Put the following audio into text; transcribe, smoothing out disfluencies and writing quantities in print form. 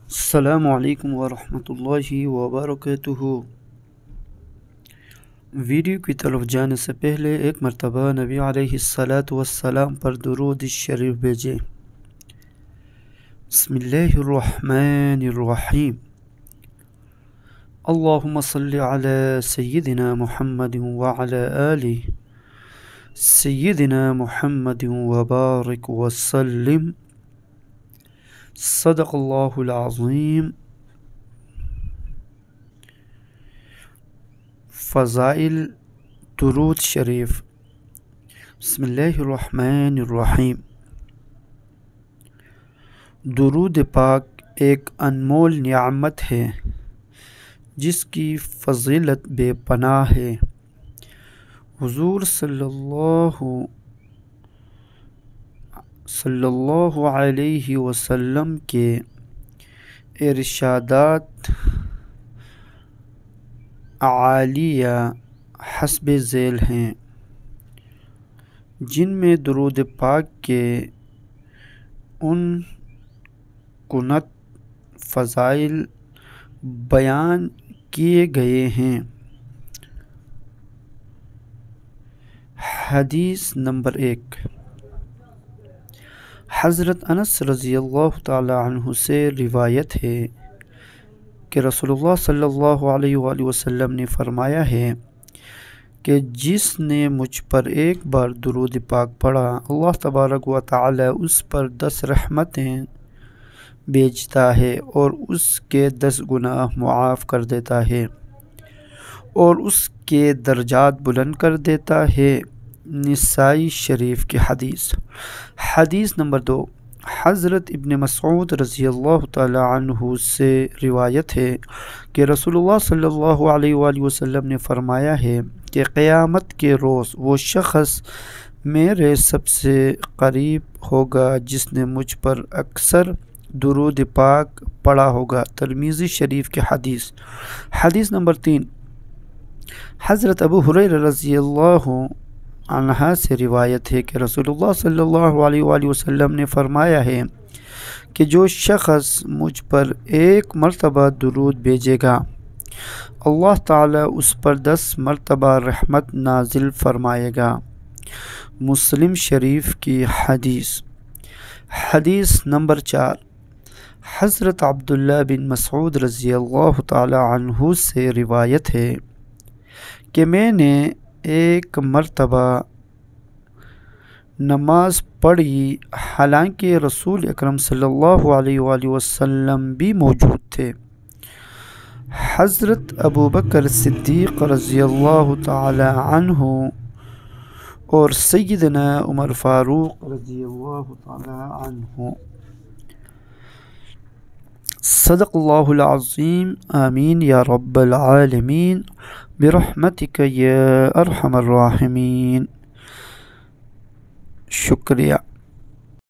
السلام علیکم ورحمۃ اللہ وبرکاتہ۔ ویڈیو کی طرف جانے سے پہلے ایک مرتبہ نبی علیہ الصلاۃ والسلام پر درود شریف بھیجیں۔ بسم اللہ الرحمن الرحیم۔ اللہم صلی علی سیدنا محمد وعلی آل سیدنا محمد وبارک وسلم۔ صدق اللہ العظیم۔ فضائل درود شریف۔ بسم اللہ الرحمن الرحیم۔ درود پاک ایک انمول نعمت ہے جس کی فضیلت بے پناہ ہے۔ حضور صلی اللہ علیہ وسلم کے ارشادات عالیہ حسب ذیل ہیں، جن میں درود پاک کے ان کنت فضائل بیان کیے گئے ہیں۔ حدیث نمبر 1، حضرت انس رضی اللہ تعالی عنہ سے روایت ہے کہ رسول اللہ صلی اللہ علیہ وآلہ وسلم نے فرمایا ہے کہ جس نے مجھ پر ایک بار درود پاک پڑھا، اللہ تبارک و تعالی اس پر 10 رحمتیں بھیجتا ہے اور اس کے 10 گناہ معاف کر دیتا ہے اور اس کے درجات بلند کر دیتا ہے۔ نسائی شریف کی حدیث۔ حدیث نمبر 2، حضرت ابن مسعود رضی اللہ تعالی عنہ سے روایت ہے کہ رسول اللہ صلی اللہ علیہ وآلہ وسلم نے فرمایا ہے کہ قیامت کے روز وہ شخص میرے سب سے قریب ہوگا جس نے مجھ پر اکثر درود پاک پڑھا ہوگا۔ ترمذی شریف کی حدیث۔ حدیث نمبر 3، حضرت ابو ہریرہ رضی اللہ عنہ سے روایت ہے کہ رسول اللہ صلی اللہ علیہ وآلہ وسلم نے فرمایا ہے کہ جو شخص مجھ پر ایک مرتبہ درود بھیجے گا، اللہ تعالی اس پر 10 مرتبہ رحمت نازل فرمائے گا۔ مسلم شریف کی حدیث۔ حدیث نمبر 4، حضرت عبداللہ بن مسعود رضی اللہ تعالی عنہ سے روایت ہے کہ میں نے ایک مرتبہ نماز پڑھی حالانکہ رسول اکرم صلی اللہ علیہ وآلہ وسلم بھی موجود تھے۔ حضرت ابو بکر صدیق رضی اللہ تعالی عنہ اور سیدنا عمر فاروق رضی اللہ تعالی عنہ۔ صدق اللہ العظیم۔ آمین یا رب العالمین برحمتک یا ارحم الراحمین۔ شکریہ۔